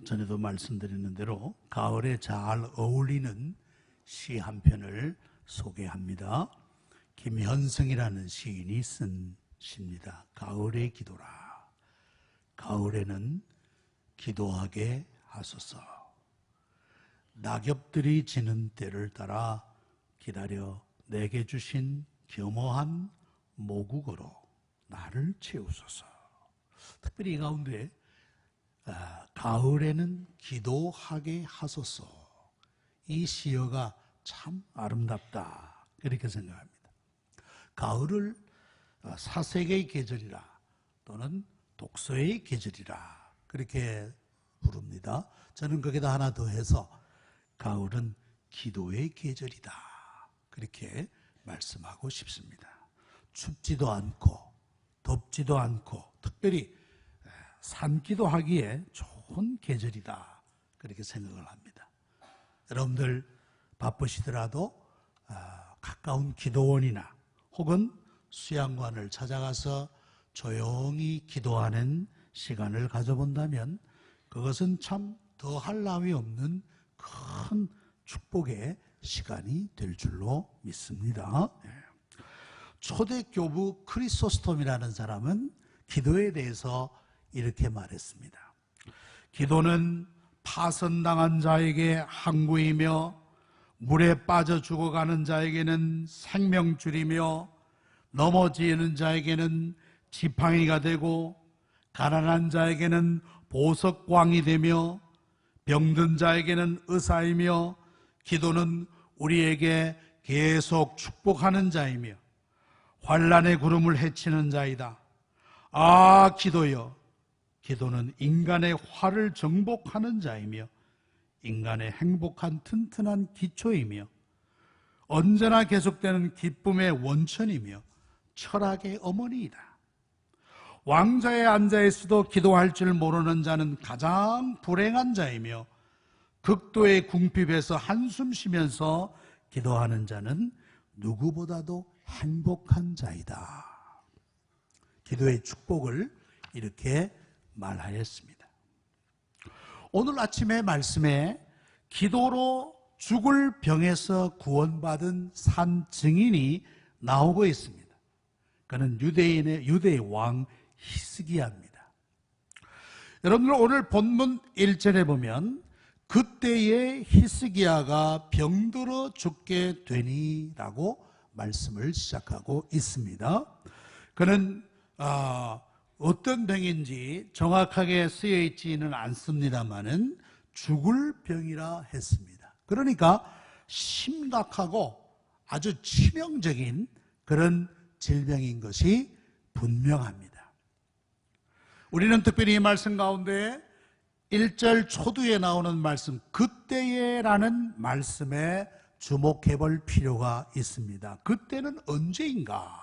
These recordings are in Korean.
전에도 말씀드리는 대로 가을에 잘 어울리는 시 한 편을 소개합니다. 김현성이라는 시인이 쓴 시입니다. 가을의 기도라. 가을에는 기도하게 하소서. 낙엽들이 지는 때를 따라 기다려 내게 주신 겸허한 모국어로 나를 채우소서. 특별히 이 가운데 가을에는 기도하게 하소서, 이 시어가 참 아름답다, 그렇게 생각합니다. 가을을 사색의 계절이라 또는 독서의 계절이라 그렇게 부릅니다. 저는 거기다 하나 더 해서 가을은 기도의 계절이다, 그렇게 말씀하고 싶습니다. 춥지도 않고 덥지도 않고 특별히 산기도 하기에 좋은 계절이다, 그렇게 생각을 합니다. 여러분들 바쁘시더라도 가까운 기도원이나 혹은 수양관을 찾아가서 조용히 기도하는 시간을 가져본다면 그것은 참 더할 나위 없는 큰 축복의 시간이 될 줄로 믿습니다. 초대 교부 크리소스톰이라는 사람은 기도에 대해서 이렇게 말했습니다. 기도는 파선당한 자에게 항구이며 물에 빠져 죽어가는 자에게는 생명줄이며 넘어지는 자에게는 지팡이가 되고 가난한 자에게는 보석광이 되며 병든 자에게는 의사이며 기도는 우리에게 계속 축복하는 자이며 환난의 구름을 헤치는 자이다. 아, 기도여, 기도는 인간의 화를 정복하는 자이며 인간의 행복한 튼튼한 기초이며 언제나 계속되는 기쁨의 원천이며 철학의 어머니이다. 왕좌에 앉아있어도 기도할 줄 모르는 자는 가장 불행한 자이며 극도의 궁핍에서 한숨 쉬면서 기도하는 자는 누구보다도 행복한 자이다. 기도의 축복을 이렇게 말하였습니다. 오늘 아침의 말씀에 기도로 죽을 병에서 구원받은 산 증인이 나오고 있습니다. 그는 유대의 왕 히스기야입니다. 여러분들 오늘 본문 1절에 보면 그때에 히스기야가 병들어 죽게 되니라고 말씀을 시작하고 있습니다. 그는 어떤 병인지 정확하게 쓰여 있지는 않습니다만은 죽을 병이라 했습니다. 그러니까 심각하고 아주 치명적인 그런 질병인 것이 분명합니다. 우리는 특별히 이 말씀 가운데 1절 초두에 나오는 말씀 그때에라는 말씀에 주목해 볼 필요가 있습니다. 그때는 언제인가?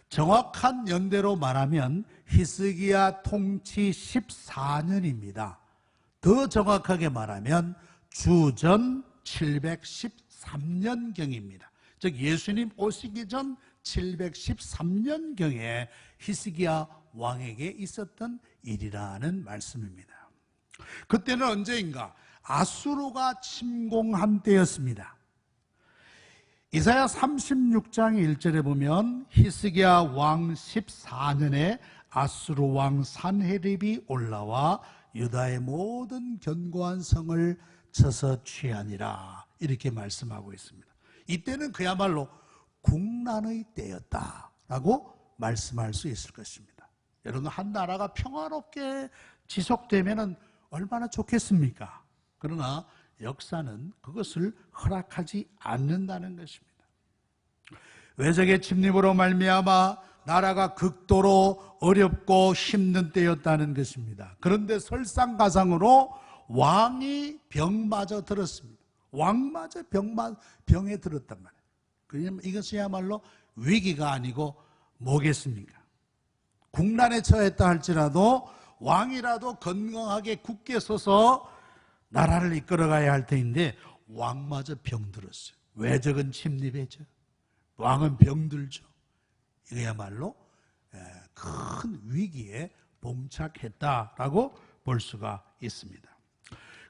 정확한 연대로 말하면 히스기야 통치 14년입니다. 더 정확하게 말하면 주전 713년경입니다. 즉 예수님 오시기 전 713년경에 히스기야 왕에게 있었던 일이라는 말씀입니다. 그때는 언제인가? 아수르가 침공한 때였습니다. 이사야 36장 1절에 보면 히스기야 왕 14년에 아수르 왕 산헤립이 올라와 유다의 모든 견고한 성을 쳐서 취하니라, 이렇게 말씀하고 있습니다. 이때는 그야말로 국난의 때였다라고 말씀할 수 있을 것입니다. 여러분, 한 나라가 평화롭게 지속되면 얼마나 좋겠습니까? 그러나 역사는 그것을 허락하지 않는다는 것입니다. 외적의 침입으로 말미암아 나라가 극도로 어렵고 힘든 때였다는 것입니다. 그런데 설상가상으로 왕이 병마저 들었습니다. 왕마저 병에 들었단 말이에요. 그러면 이것이야말로 위기가 아니고 뭐겠습니까? 국난에 처했다 할지라도 왕이라도 건강하게 굳게 서서 나라를 이끌어가야 할 터인데 왕마저 병들었어요. 외적은 침입했죠. 왕은 병들죠. 이거야말로 큰 위기에 봉착했다라고 볼 수가 있습니다.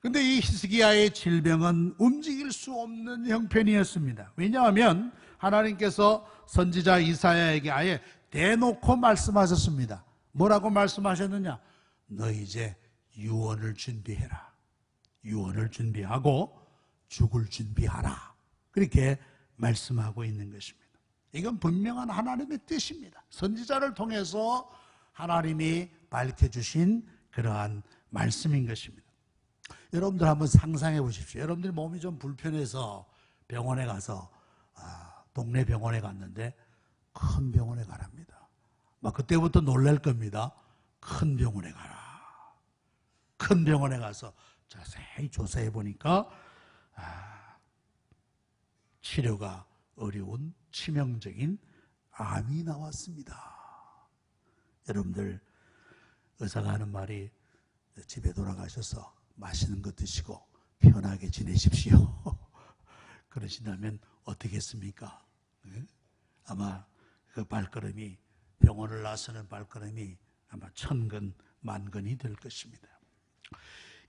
근데 이 히스기야의 질병은 움직일 수 없는 형편이었습니다. 왜냐하면 하나님께서 선지자 이사야에게 아예 대놓고 말씀하셨습니다. 뭐라고 말씀하셨느냐? 너 이제 유언을 준비해라. 유언을 준비하고 죽을 준비하라. 그렇게 말씀하고 있는 것입니다. 이건 분명한 하나님의 뜻입니다. 선지자를 통해서 하나님이 밝혀주신 그러한 말씀인 것입니다. 여러분들 한번 상상해 보십시오. 여러분들 몸이 좀 불편해서 병원에 가서 동네 병원에 갔는데 큰 병원에 가랍니다. 막 그때부터 놀랄 겁니다. 큰 병원에 가라. 큰 병원에 가서 자세히 조사해 보니까 치료가 어려운 치명적인 암이 나왔습니다. 여러분들 의사가 하는 말이 집에 돌아가셔서 맛있는 거 드시고 편하게 지내십시오. 그러신다면 어떻겠습니까? 아마 그 발걸음이, 병원을 나서는 발걸음이 아마 1000건, 10,000건이 될 것입니다.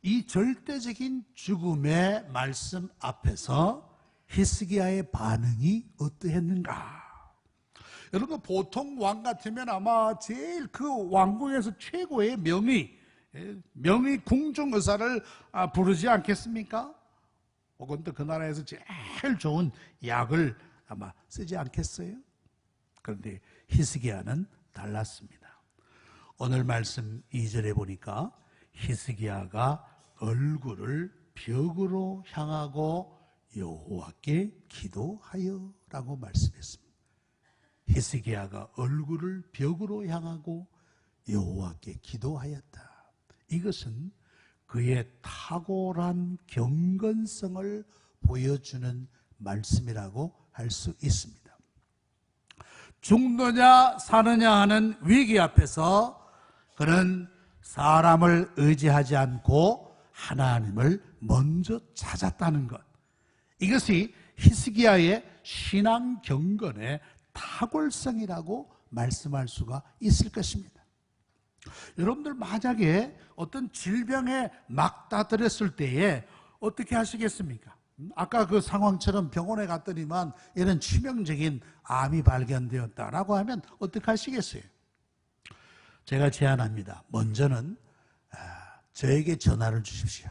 이 절대적인 죽음의 말씀 앞에서 히스기야의 반응이 어떠했는가? 여러분, 보통 왕 같으면 아마 제일 그 왕궁에서 최고의 명의 궁중 의사를 부르지 않겠습니까? 혹은 또 그 나라에서 제일 좋은 약을 아마 쓰지 않겠어요? 그런데 히스기야는 달랐습니다. 오늘 말씀 2절에 보니까 히스기야가 얼굴을 벽으로 향하고 여호와께 기도하여 라고 말씀했습니다. 히스기야가 얼굴을 벽으로 향하고 여호와께 기도하였다. 이것은 그의 탁월한 경건성을 보여주는 말씀이라고 할 수 있습니다. 죽느냐 사느냐 하는 위기 앞에서 그는 사람을 의지하지 않고 하나님을 먼저 찾았다는 것, 이것이 히스기야의 신앙 경건의 탁월성이라고 말씀할 수가 있을 것입니다. 여러분들 만약에 어떤 질병에 맞닥뜨렸을 때에 어떻게 하시겠습니까? 아까 그 상황처럼 병원에 갔더니만 이런 치명적인 암이 발견되었다라고 하면 어떻게 하시겠어요? 제가 제안합니다. 먼저는 저에게 전화를 주십시오.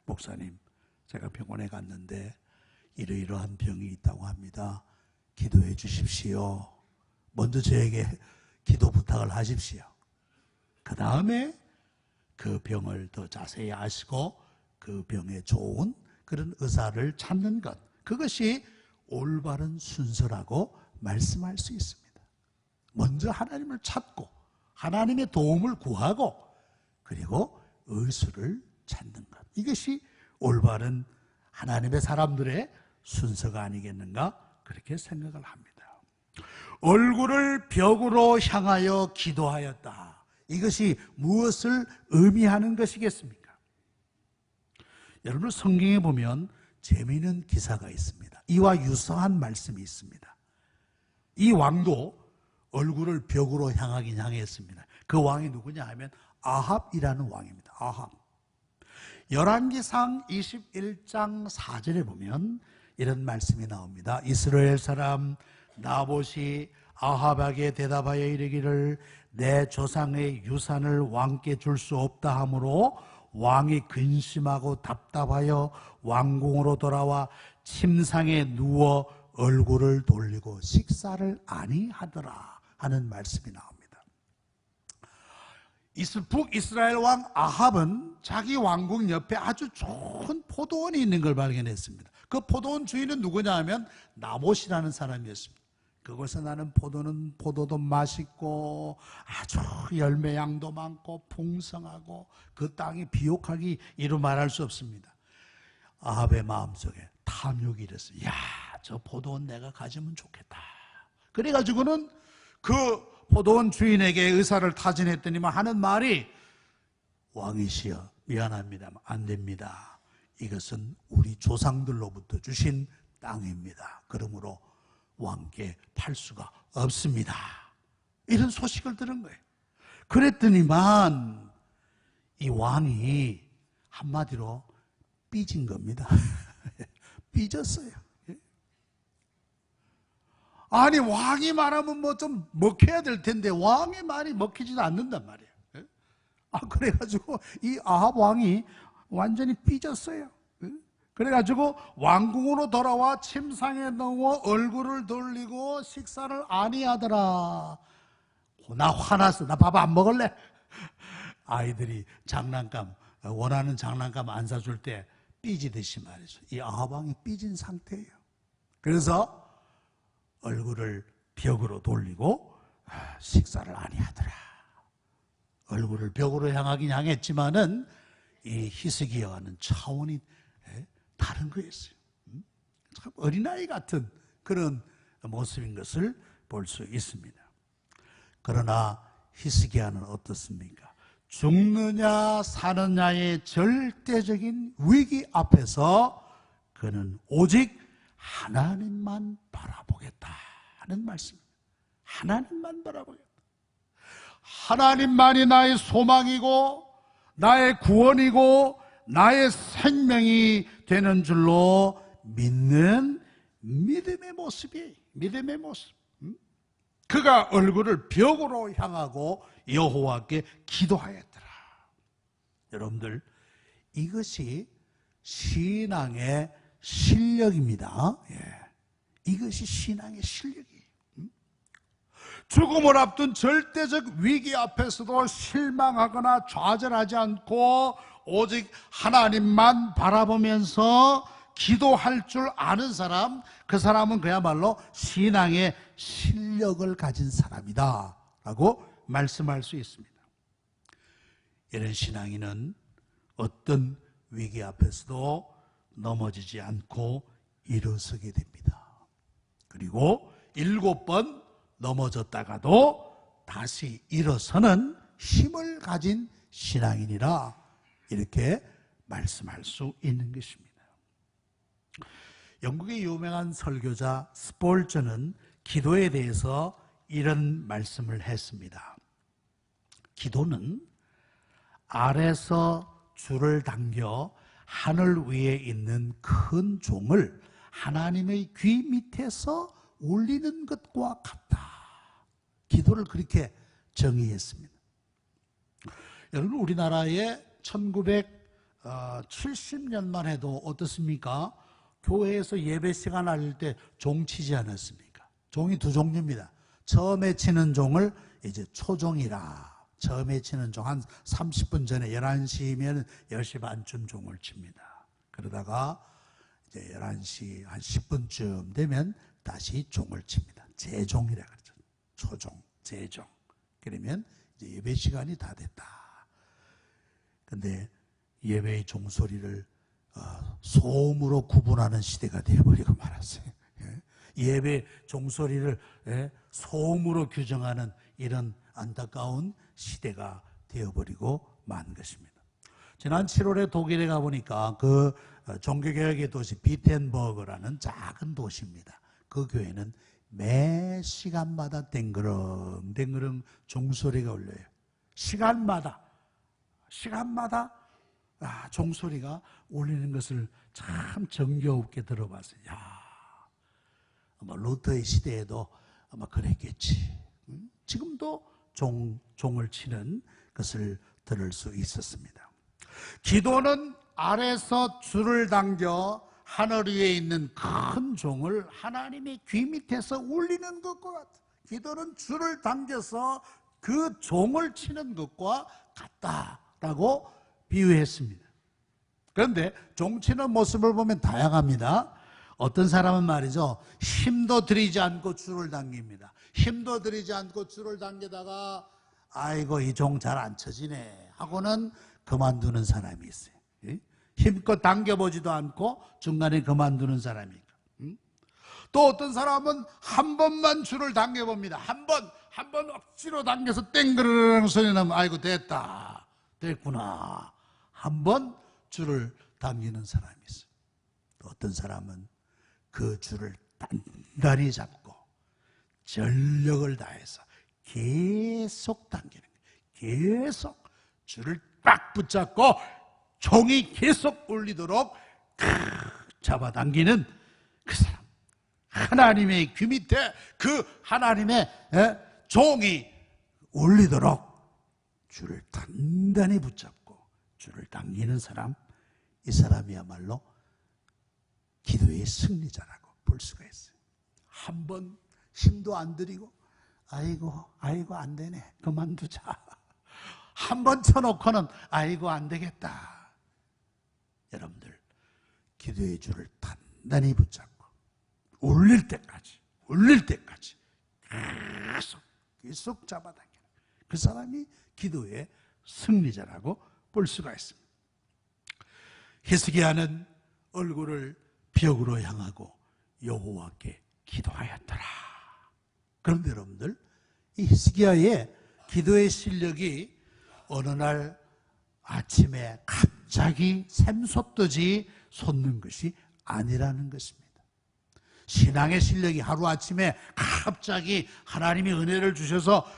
목사님, 제가 병원에 갔는데 이러이러한 병이 있다고 합니다. 기도해 주십시오. 먼저 저에게 기도 부탁을 하십시오. 그 다음에 그 병을 더 자세히 아시고 그 병에 좋은 그런 의사를 찾는 것, 그것이 올바른 순서라고 말씀할 수 있습니다. 먼저 하나님을 찾고 하나님의 도움을 구하고 그리고 의수를 찾는 것, 이것이 올바른 하나님의 사람들의 순서가 아니겠는가, 그렇게 생각을 합니다. 얼굴을 벽으로 향하여 기도하였다. 이것이 무엇을 의미하는 것이겠습니까? 여러분, 성경에 보면 재미있는 기사가 있습니다. 이와 유사한 말씀이 있습니다. 이 왕도 얼굴을 벽으로 향하긴 향했습니다. 그 왕이 누구냐 하면 아합이라는 왕입니다. 아합. 열왕기상 21장 4절에 보면 이런 말씀이 나옵니다. 이스라엘 사람 나봇이 아합에게 대답하여 이르기를 내 조상의 유산을 왕께 줄 수 없다 하므로 왕이 근심하고 답답하여 왕궁으로 돌아와 침상에 누워 얼굴을 돌리고 식사를 아니하더라 하는 말씀이 나옵니다. 북이스라엘 왕 아합은 자기 왕궁 옆에 아주 좋은 포도원이 있는 걸 발견했습니다. 그 포도원 주인은 누구냐 하면 나봇이라는 사람이었습니다. 그곳에 나는 포도도 맛있고 아주 열매양도 많고 풍성하고 그 땅이 비옥하기 이루 말할 수 없습니다. 아합의 마음속에 탐욕이 일었어요. 야, 저 포도원 내가 가지면 좋겠다. 그래가지고는 그 포도원 주인에게 의사를 타진했더니만 하는 말이, 왕이시여 미안합니다만 안 됩니다. 이것은 우리 조상들로부터 주신 땅입니다. 그러므로 왕께 팔 수가 없습니다. 이런 소식을 들은 거예요. 그랬더니만 이 왕이 한마디로 삐진 겁니다. 삐졌어요. 아니 왕이 말하면 뭐 좀 먹혀야 될 텐데 왕의 말이 먹히지도 않는단 말이에요. 그래가지고 이 아합 왕이 완전히 삐졌어요. 그래가지고 왕궁으로 돌아와 침상에 누워 얼굴을 돌리고 식사를 아니하더라. 나 화났어. 나 밥 안 먹을래. 아이들이 장난감, 원하는 장난감 안 사줄 때 삐지듯이 말이죠. 이 아합 왕이 삐진 상태예요. 그래서 얼굴을 벽으로 돌리고 식사를 아니하더라. 얼굴을 벽으로 향하긴 향했지만은 이 히스기야와는 차원이 다른 거였어요. 참 어린아이 같은 그런 모습인 것을 볼 수 있습니다. 그러나 히스기야는 어떻습니까? 죽느냐 사느냐의 절대적인 위기 앞에서 그는 오직 하나님만 바라보겠다는 말씀입니다. 하나님만 바라보겠다. 하나님만이 나의 소망이고 나의 구원이고 나의 생명이 되는 줄로 믿는 믿음의 모습이에요. 믿음의 모습. 그가 얼굴을 벽으로 향하고 여호와께 기도하였더라. 여러분들, 이것이 신앙의 실력입니다. 이것이 신앙의 실력이에요. 죽음을 앞둔 절대적 위기 앞에서도 실망하거나 좌절하지 않고 오직 하나님만 바라보면서 기도할 줄 아는 사람, 그 사람은 그야말로 신앙의 실력을 가진 사람이다 라고 말씀할 수 있습니다. 이런 신앙인은 어떤 위기 앞에서도 넘어지지 않고 일어서게 됩니다. 그리고 7번 넘어졌다가도 다시 일어서는 힘을 가진 신앙인이라 이렇게 말씀할 수 있는 것입니다. 영국의 유명한 설교자 스폴저는 기도에 대해서 이런 말씀을 했습니다. 기도는 알에서 줄을 당겨 하늘 위에 있는 큰 종을 하나님의 귀 밑에서 올리는 것과 같다. 기도를 그렇게 정의했습니다. 여러분, 우리나라에 1970년만 해도 어떻습니까? 교회에서 예배 시간 알릴 때 종 치지 않았습니까? 종이 두 종류입니다. 처음에 치는 종을 이제 초종이라, 처음에 치는 종 한 30분 전에 11시면 10시 반쯤 종을 칩니다. 그러다가 이제 11시 한 10분쯤 되면 다시 종을 칩니다. 재종이라 그러죠. 초종, 재종. 그러면 이제 예배 시간이 다 됐다. 근데 예배의 종소리를 소음으로 구분하는 시대가 되어버리고 말았어요. 예배 종소리를 소음으로 규정하는 이런 안타까운 시대가 되어버리고 만 것입니다. 지난 7월에 독일에 가보니까 그 종교개혁의 도시 비텐버그라는 작은 도시입니다. 그 교회는 매 시간마다 댕그렁 댕그렁 종소리가 울려요. 시간마다 종소리가 울리는 것을 참 정겨웁게 들어봤어요. 아마 루터의 시대에도 아마 그랬겠지. 지금도 종을 치는 것을 들을 수 있었습니다. 기도는 아래서 줄을 당겨 하늘 위에 있는 큰 종을 하나님의 귀 밑에서 울리는 것과 같다. 기도는 줄을 당겨서 그 종을 치는 것과 같다라고 비유했습니다. 그런데 종 치는 모습을 보면 다양합니다. 어떤 사람은 말이죠, 힘도 들이지 않고 줄을 당깁니다. 힘도 들이지 않고 줄을 당기다가 아이고 이 종 잘 안 쳐지네 하고는 그만두는 사람이 있어요. 힘껏 당겨보지도 않고 중간에 그만두는 사람이 있고, 또 어떤 사람은 한 번만 줄을 당겨봅니다. 한 번 억지로 당겨서 땡그르릉 소리 나면 아이고 됐구나. 한 번 줄을 당기는 사람이 있어요. 또 어떤 사람은 그 줄을 단단히 잡고 전력을 다해서 계속 당기는 거예요. 계속 줄을 딱 붙잡고 종이 계속 울리도록 잡아당기는 그 사람, 하나님의 귀 밑에 그 하나님의 종이 울리도록 줄을 단단히 붙잡고 줄을 당기는 사람, 이 사람이야말로 기도의 승리자라고 볼 수가 있어요. 한 번 힘도 안 들이고 아이고 안 되네, 그만두자. 한 번 쳐놓고는 아이고 안 되겠다. 여러분들, 기도의 줄을 단단히 붙잡고 울릴 때까지 계속 잡아당기는 그 사람이 기도의 승리자라고 볼 수가 있습니다. 히스기야는 얼굴을 벽으로 향하고 여호와께 기도하였더라. 그런데 여러분들, 이 히스기야의 기도의 실력이 어느 날 아침에 갑자기 샘솟듯이 솟는 것이 아니라는 것입니다. 신앙의 실력이 하루아침에 갑자기 하나님이 은혜를 주셔서,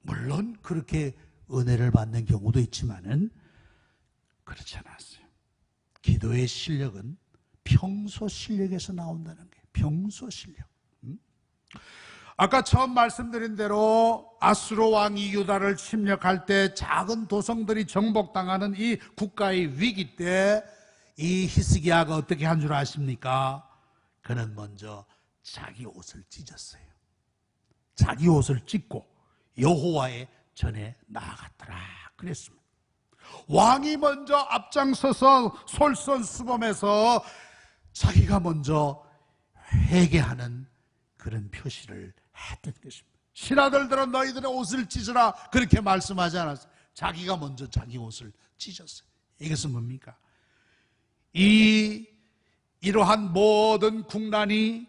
물론 그렇게 은혜를 받는 경우도 있지만은 그렇지 않았어요. 기도의 실력은 평소 실력에서 나온다는 거예요. 평소 실력. 아까 처음 말씀드린 대로 아수르 왕이 유다를 침략할 때 작은 도성들이 정복당하는 이 국가의 위기 때 이 히스기야가 어떻게 한 줄 아십니까? 그는 먼저 자기 옷을 찢었어요. 자기 옷을 찢고 여호와의 전에 나아갔더라 그랬습니다. 왕이 먼저 앞장서서 솔선수범해서 자기가 먼저 회개하는 그런 표시를 했던 것입니다. 신하들들은 너희들의 옷을 찢으라 그렇게 말씀하지 않았어요. 자기가 먼저 자기 옷을 찢었어요. 이것은 뭡니까? 이러한 모든 국난이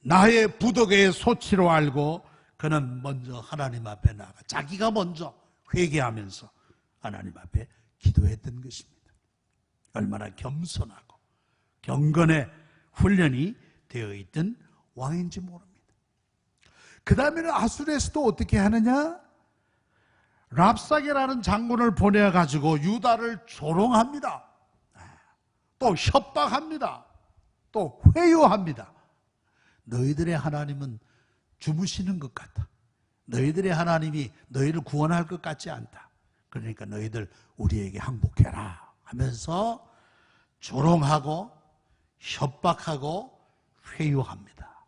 나의 부덕의 소치로 알고 그는 먼저 하나님 앞에 나가 자기가 먼저 회개하면서 하나님 앞에 기도했던 것입니다. 얼마나 겸손하고 경건의 훈련이 되어 있던 왕인지 모릅니다. 그 다음에는 아수르에서도 어떻게 하느냐? 랍사게라는 장군을 보내가지고 유다를 조롱합니다. 또 협박합니다. 또 회유합니다. 너희들의 하나님은 주무시는 것 같다. 너희들의 하나님이 너희를 구원할 것 같지 않다. 그러니까 너희들 우리에게 항복해라 하면서 조롱하고 협박하고 회유합니다.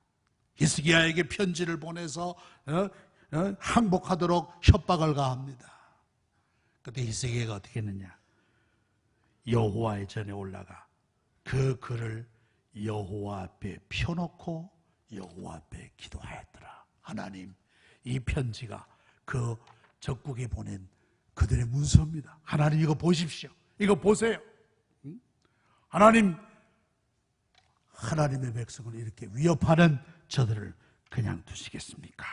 히스기야에게 편지를 보내서 항복하도록 협박을 가합니다. 그때 히스기야가 어떻게 했느냐? 여호와의 전에 올라가 그 글을 여호와 앞에 펴놓고 여호와 앞에 기도하였더라. 하나님, 이 편지가 그 적국에 보낸 그들의 문서입니다. 하나님, 이거 보십시오. 이거 보세요. 하나님, 하나님의 백성을 이렇게 위협하는 저들을 그냥 두시겠습니까?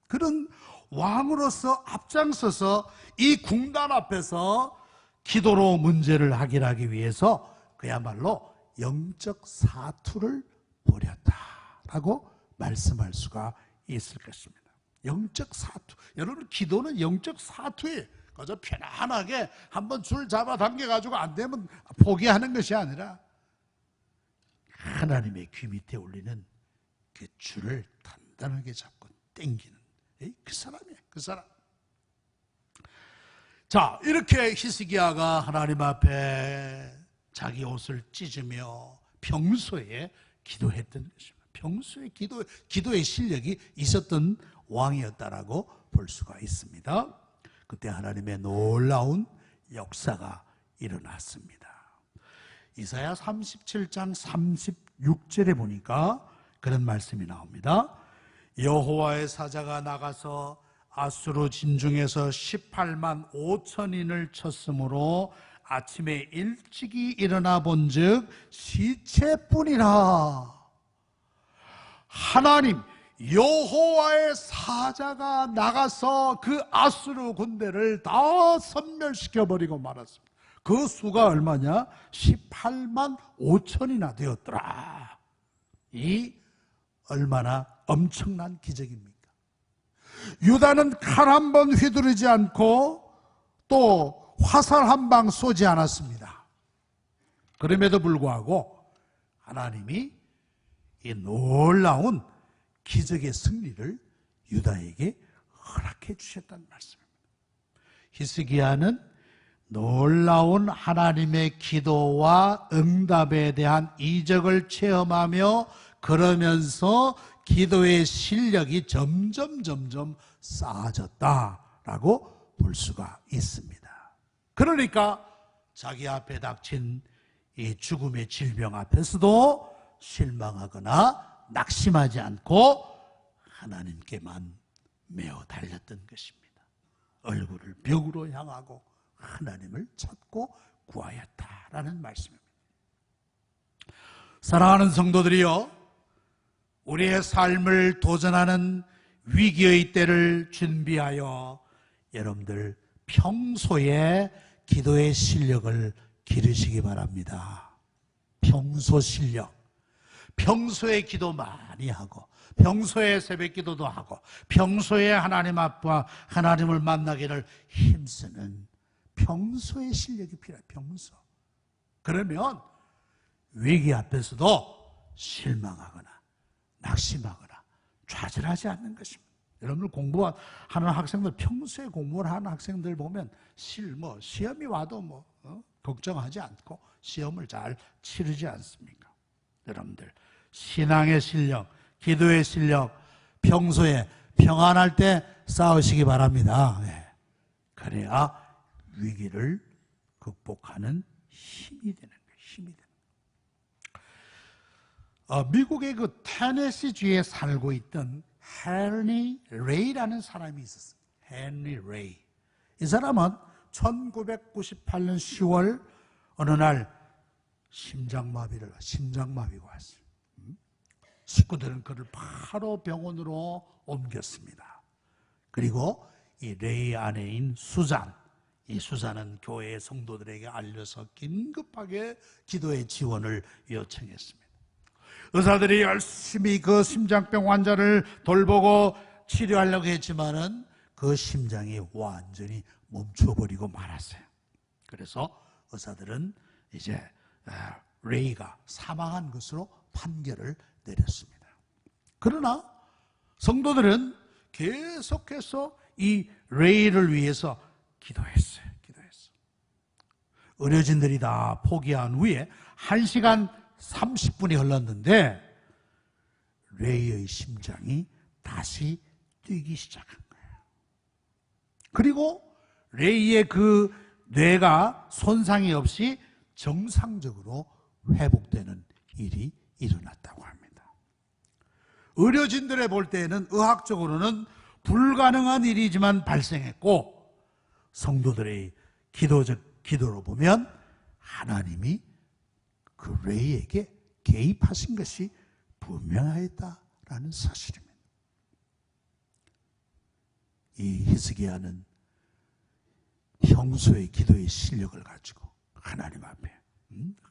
그런 왕으로서 앞장서서 이 궁단 앞에서 기도로 문제를 해결하기 위해서 그야말로 영적 사투를 벌였다라고 말씀할 수가 있을 것입니다. 영적 사투. 여러분, 기도는 영적 사투예요. 그저 편안하게 한번 줄 잡아 당겨가지고 안 되면 포기하는 것이 아니라 하나님의 귀 밑에 올리는 그 줄을 단단하게 잡고 당기는 그 사람이에요. 그 사람. 자, 이렇게 히스기야가 하나님 앞에 자기 옷을 찢으며 평소에 기도했던 것입니다. 평소에 기도의 실력이 있었던 왕이었다라고 볼 수가 있습니다. 그때 하나님의 놀라운 역사가 일어났습니다. 이사야 37장 36절에 보니까 그런 말씀이 나옵니다. 여호와의 사자가 나가서 아수르 진중에서 18만 5천인을 쳤으므로 아침에 일찍이 일어나 본즉 시체뿐이라. 하나님 여호와의 사자가 나가서 그 아수르 군대를 다 섬멸시켜버리고 말았습니다. 그 수가 얼마냐? 18만 5천이나 되었더라. 이 얼마나 엄청난 기적입니까? 유다는 칼 한 번 휘두르지 않고 또 화살 한 방 쏘지 않았습니다. 그럼에도 불구하고 하나님이 이 놀라운 기적의 승리를 유다에게 허락해 주셨다는 말씀입니다. 히스기야는 놀라운 하나님의 기도와 응답에 대한 이적을 체험하며 그러면서 기도의 실력이 점점 쌓아졌다라고 볼 수가 있습니다. 그러니까 자기 앞에 닥친 이 죽음의 질병 앞에서도 실망하거나 낙심하지 않고 하나님께만 매어 달렸던 것입니다. 얼굴을 벽으로 향하고 하나님을 찾고 구하였다라는 말씀입니다. 사랑하는 성도들이여, 우리의 삶을 도전하는 위기의 때를 준비하여 여러분들 평소에 기도의 실력을 기르시기 바랍니다. 평소 실력, 평소에 기도 많이 하고 평소에 새벽 기도도 하고 평소에 하나님 앞과 하나님을 만나기를 힘쓰는 평소의 실력이 필요해요. 평소. 그러면 위기 앞에서도 실망하거나 낙심하거나 좌절하지 않는 것입니다. 여러분들 공부하는 학생들, 평소에 공부를 하는 학생들 보면 시험이 와도 걱정하지 않고 시험을 잘 치르지 않습니까? 여러분들 신앙의 실력, 기도의 실력, 평소에 평안할 때 쌓으시기 바랍니다. 네. 그래야 위기를 극복하는 힘이 되는 거예요. 힘이 되는 거예요. 미국의 그 테네시주에 살고 있던 헨리 레이라는 사람이 있었어요. 헨리 레이. 이 사람은 1998년 10월 어느 날 심장마비가 왔어요. 식구들은 그를 바로 병원으로 옮겼습니다. 그리고 이 레이 아내인 수잔, 이 수잔은 교회의 성도들에게 알려서 긴급하게 기도의 지원을 요청했습니다. 의사들이 열심히 그 심장병 환자를 돌보고 치료하려고 했지만은 그 심장이 완전히 멈춰버리고 말았어요. 그래서 의사들은 이제 레이가 사망한 것으로 판결을 내렸습니다. 그러나 성도들은 계속해서 이 레이를 위해서 기도했어요. 의료진들이 다 포기한 후에 1시간 30분이 흘렀는데 레이의 심장이 다시 뛰기 시작한 거예요. 그리고 레이의 그 뇌가 손상이 없이 정상적으로 회복되는 일이 일어났다고 합니다. 의료진들의 볼 때에는 의학적으로는 불가능한 일이지만 발생했고, 성도들의 기도로 보면 하나님이 그 레이에게 개입하신 것이 분명하였다라는 사실입니다. 이 히스기야는 평소의 기도의 실력을 가지고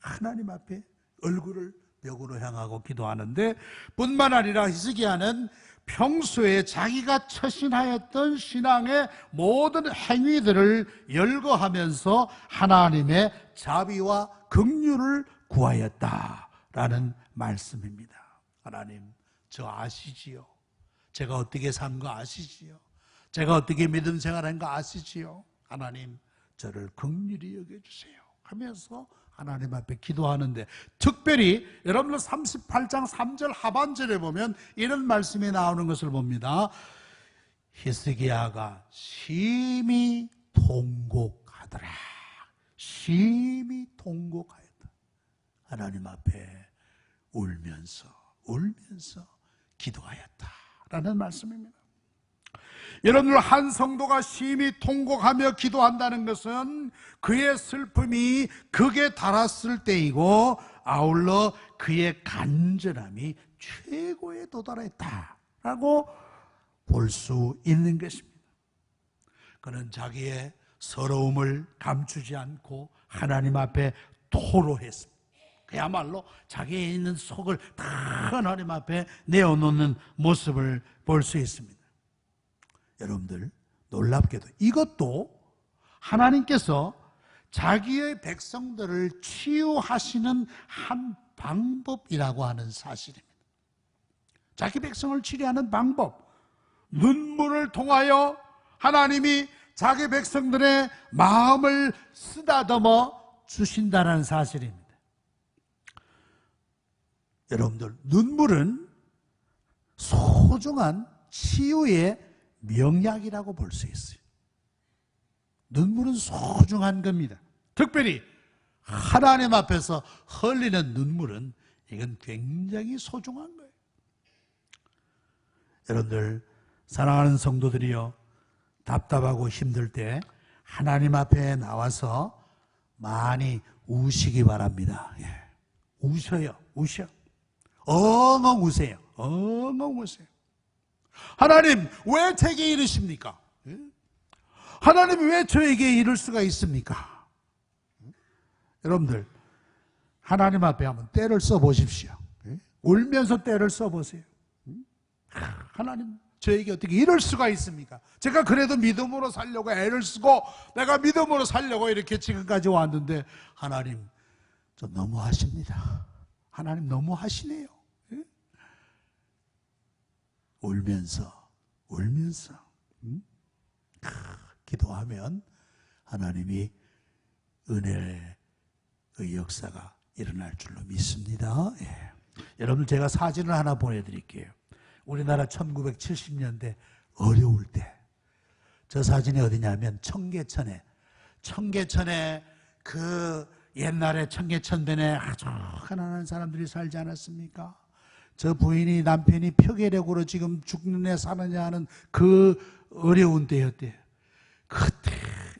하나님 앞에 얼굴을 벽으로 향하고 기도하는데, 뿐만 아니라 히스기야는 평소에 자기가 처신하였던 신앙의 모든 행위들을 열거하면서 하나님의 자비와 긍휼을 구하였다라는 말씀입니다. 하나님, 저 아시지요? 제가 어떻게 산 거 아시지요? 제가 어떻게 믿음 생활한 거 아시지요? 하나님, 저를 긍휼히 여겨주세요 하면서 하나님 앞에 기도하는데, 특별히 여러분들 38장 3절 하반절에 보면 이런 말씀이 나오는 것을 봅니다. 히스기야가 심히 통곡하더라. 심히 통곡하였다. 하나님 앞에 울면서 기도하였다라는 말씀입니다. 여러분들, 한 성도가 심히 통곡하며 기도한다는 것은 그의 슬픔이 극에 달했을 때이고, 아울러 그의 간절함이 최고에 도달했다라고 볼 수 있는 것입니다. 그는 자기의 서러움을 감추지 않고 하나님 앞에 토로했습니다. 그야말로 자기의 있는 속을 다 하나님 앞에 내어놓는 모습을 볼 수 있습니다. 여러분들, 놀랍게도 이것도 하나님께서 자기의 백성들을 치유하시는 한 방법이라고 하는 사실입니다. 자기 백성을 치료하는 방법, 눈물을 통하여 하나님이 자기 백성들의 마음을 쓰다듬어 주신다는 사실입니다. 여러분들, 눈물은 소중한 치유의 명약이라고 볼 수 있어요. 눈물은 소중한 겁니다. 특별히 하나님 앞에서 흘리는 눈물은 이건 굉장히 소중한 거예요. 여러분들, 사랑하는 성도들이요, 답답하고 힘들 때 하나님 앞에 나와서 많이 우시기 바랍니다. 예. 우셔요. 우셔. 엉엉 우세요. 엉엉 우세요. 하나님, 왜 제게 이르십니까? 예? 하나님, 왜 저에게 이럴 수가 있습니까? 여러분들, 하나님 앞에 한번 때를 써보십시오. 예? 울면서 때를 써보세요. 하나님, 저에게 어떻게 이럴 수가 있습니까? 제가 그래도 믿음으로 살려고 애를 쓰고 내가 믿음으로 살려고 이렇게 지금까지 왔는데 하나님, 저 너무하십니다. 하나님 너무하시네요. 예? 울면서 기도하면 하나님이 은혜의 역사가 일어날 줄로 믿습니다. 예. 여러분, 제가 사진을 하나 보내드릴게요. 우리나라 1970년대 어려울 때, 저 사진이 어디냐면 청계천에 그 옛날에 청계천변에 아주 가난한 사람들이 살지 않았습니까? 저 부인이 남편이 표계력으로 지금 죽느냐 사느냐 하는 그 어려운 때였대요. 그때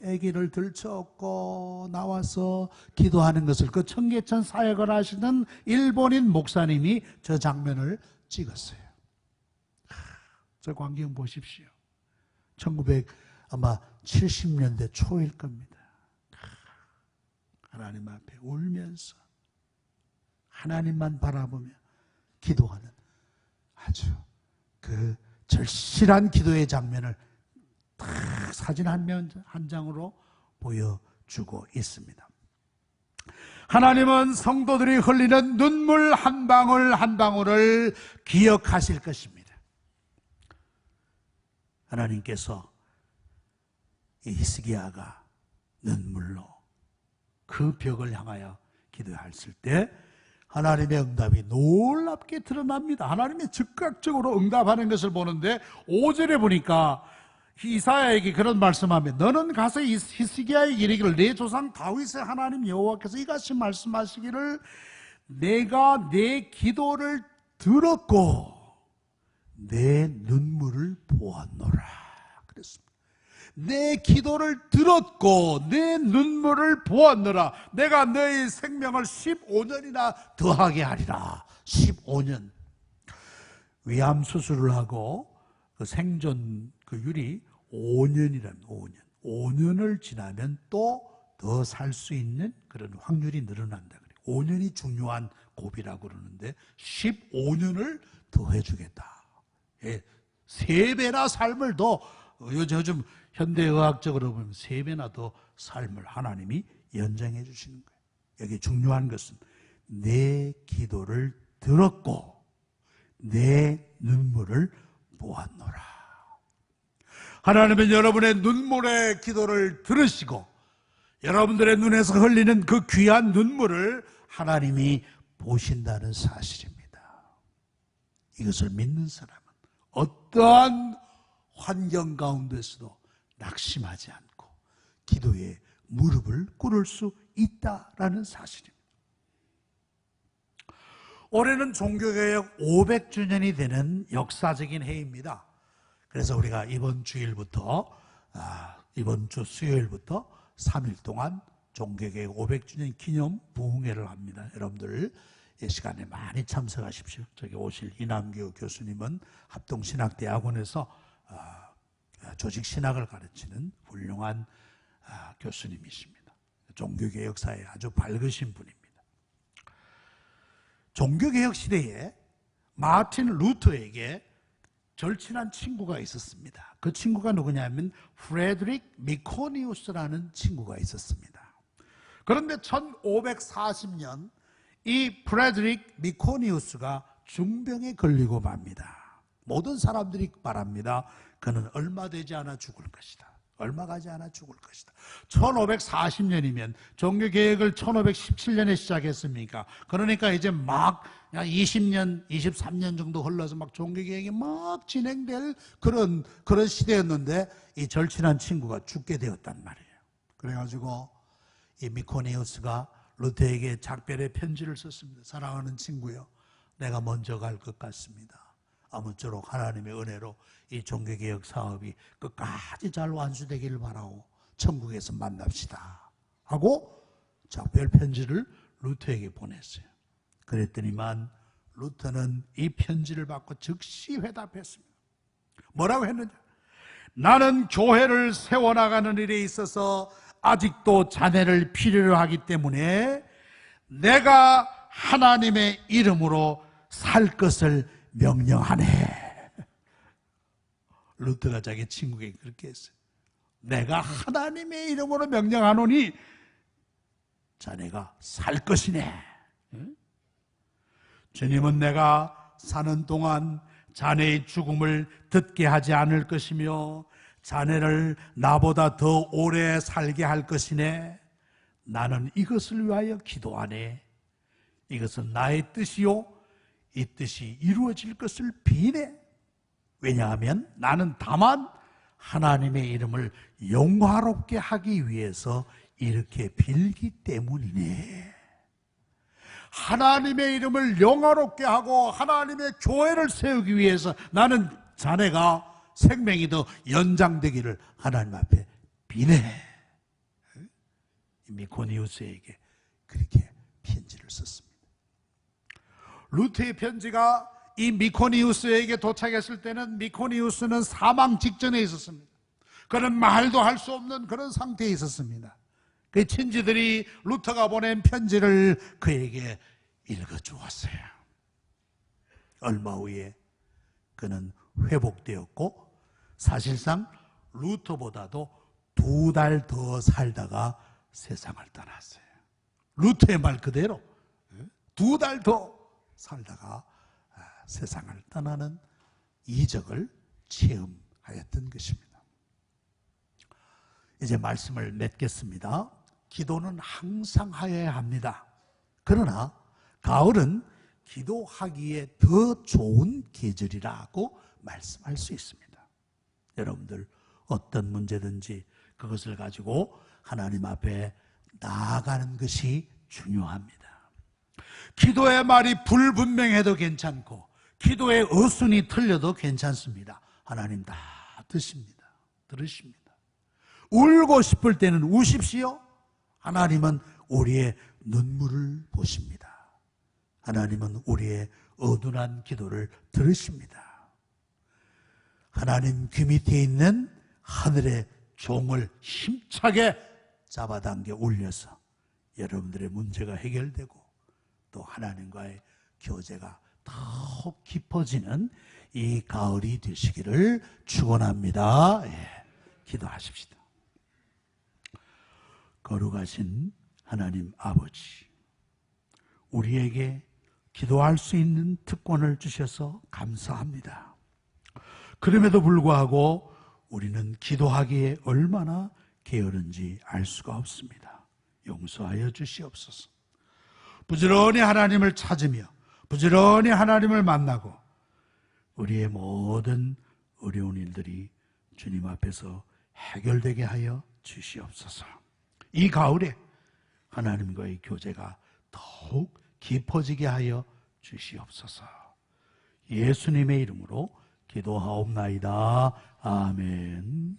아기를 들쳐업고 나와서 기도하는 것을 그 청계천 사역을 하시는 일본인 목사님이 저 장면을 찍었어요. 저 광경 보십시오. 1970년대 초일 겁니다. 하나님 앞에 울면서 하나님만 바라보며 기도하는 아주 그 절실한 기도의 장면을 딱 사진 한 장으로 보여주고 있습니다. 하나님은 성도들이 흘리는 눈물 한 방울 한 방울을 기억하실 것입니다. 하나님께서 이 히스기야가 눈물로 그 벽을 향하여 기도했을 때 하나님의 응답이 놀랍게 드러납니다. 하나님이 즉각적으로 응답하는 것을 보는데 5절에 보니까 이사야에게 그런 말씀하면 너는 가서 히스기야에게 이르기를 내 조상 다윗의 하나님 여호와께서 이같이 말씀하시기를 내가 내 기도를 들었고 내 눈물을 보았노라 그랬습니다. 내 기도를 들었고 내 눈물을 보았노라. 내가 너의 생명을 15년이나 더하게 하리라. 15년. 위암 수술을 하고 그 생존 그 율이 5년이라는 5년. 5년을 지나면 또 더 살 수 있는 그런 확률이 늘어난다. 5년이 중요한 고비라고 그러는데 15년을 더 해주겠다. 예, 3배나 삶을 더 요즘 현대의학적으로 보면 3배나 더 삶을 하나님이 연장해 주시는 거예요. 여기 중요한 것은 내 기도를 들었고 내 눈물을 보았노라. 하나님은 여러분의 눈물의 기도를 들으시고 여러분들의 눈에서 흘리는 그 귀한 눈물을 하나님이 보신다는 사실입니다. 이것을 믿는 사람은 어떠한 환경 가운데서도 낙심하지 않고 기도에 무릎을 꿇을 수 있다라는 사실입니다. 올해는 종교개혁 500주년이 되는 역사적인 해입니다. 그래서 우리가 이번 주일부터 이번 주 수요일부터 3일 동안 종교개혁 500주년 기념 부흥회를 합니다. 여러분들 이 시간에 많이 참석하십시오. 저기 오실 이남규 교수님은 합동신학대학원에서 조직신학을 가르치는 훌륭한 교수님이십니다. 종교개혁사에 아주 밝으신 분입니다. 종교개혁 시대에 마틴 루터에게 절친한 친구가 있었습니다. 그 친구가 누구냐면 프레드릭 미코니우스라는 친구가 있었습니다. 그런데 1540년 이 프레드릭 미코니우스가 중병에 걸리고 맙니다. 모든 사람들이 말합니다. 그는 얼마 되지 않아 죽을 것이다. 얼마 가지 않아 죽을 것이다. 1540년이면 종교개혁을 1517년에 시작했습니까? 그러니까 이제 막 20년, 23년 정도 흘러서 막 종교개혁이 막 진행될 그런 시대였는데 이 절친한 친구가 죽게 되었단 말이에요. 그래가지고 이 미코니우스가 루터에게 작별의 편지를 썼습니다. 사랑하는 친구요, 내가 먼저 갈 것 같습니다. 아무쪼록 하나님의 은혜로 이 종교개혁 사업이 끝까지 잘 완수되기를 바라고 천국에서 만납시다 하고 작별 편지를 루터에게 보냈어요. 그랬더니만 루터는 이 편지를 받고 즉시 회답했습니다. 뭐라고 했느냐? 나는 교회를 세워나가는 일에 있어서 아직도 자네를 필요로 하기 때문에 내가 하나님의 이름으로 살 것을 명령하네. 루터가 자기 친구에게 그렇게 했어요. 내가 하나님의 이름으로 명령하노니 자네가 살 것이네. 주님은 내가 사는 동안 자네의 죽음을 듣게 하지 않을 것이며 자네를 나보다 더 오래 살게 할 것이네. 나는 이것을 위하여 기도하네. 이것은 나의 뜻이요 이 뜻이 이루어질 것을 비네. 왜냐하면 나는 다만 하나님의 이름을 영화롭게 하기 위해서 이렇게 빌기 때문이네. 하나님의 이름을 영화롭게 하고 하나님의 교회를 세우기 위해서 나는 자네가 생명이 더 연장되기를 하나님 앞에 비네. 미코니우스에게 그렇게 편지를 썼습니다. 루터의 편지가 이 미코니우스에게 도착했을 때는 미코니우스는 사망 직전에 있었습니다. 그는 말도 할 수 없는 그런 상태에 있었습니다. 그 친지들이 루터가 보낸 편지를 그에게 읽어주었어요. 얼마 후에 그는 회복되었고 사실상 루터보다도 2달 더 살다가 세상을 떠났어요. 루터의 말 그대로 2달 더 살다가 세상을 떠나는 이적을 체험하였던 것입니다. 이제 말씀을 맺겠습니다. 기도는 항상 하여야 합니다. 그러나 가을은 기도하기에 더 좋은 계절이라고 말씀할 수 있습니다. 여러분들 어떤 문제든지 그것을 가지고 하나님 앞에 나아가는 것이 중요합니다. 기도의 말이 불분명해도 괜찮고 기도의 어순이 틀려도 괜찮습니다. 하나님 다 듣습니다. 들으십니다. 울고 싶을 때는 우십시오. 하나님은 우리의 눈물을 보십니다. 하나님은 우리의 어둔한 기도를 들으십니다. 하나님 귀 밑에 있는 하늘의 종을 힘차게 잡아당겨 올려서 여러분들의 문제가 해결되고 또 하나님과의 교제가 더욱 깊어지는 이 가을이 되시기를 축원합니다. 기도하십시다. 거룩하신 하나님 아버지, 우리에게 기도할 수 있는 특권을 주셔서 감사합니다. 그럼에도 불구하고 우리는 기도하기에 얼마나 게으른지 알 수가 없습니다. 용서하여 주시옵소서. 부지런히 하나님을 찾으며 부지런히 하나님을 만나고 우리의 모든 어려운 일들이 주님 앞에서 해결되게 하여 주시옵소서. 이 가을에 하나님과의 교제가 더욱 깊어지게 하여 주시옵소서. 예수님의 이름으로 기도하옵나이다. 아멘.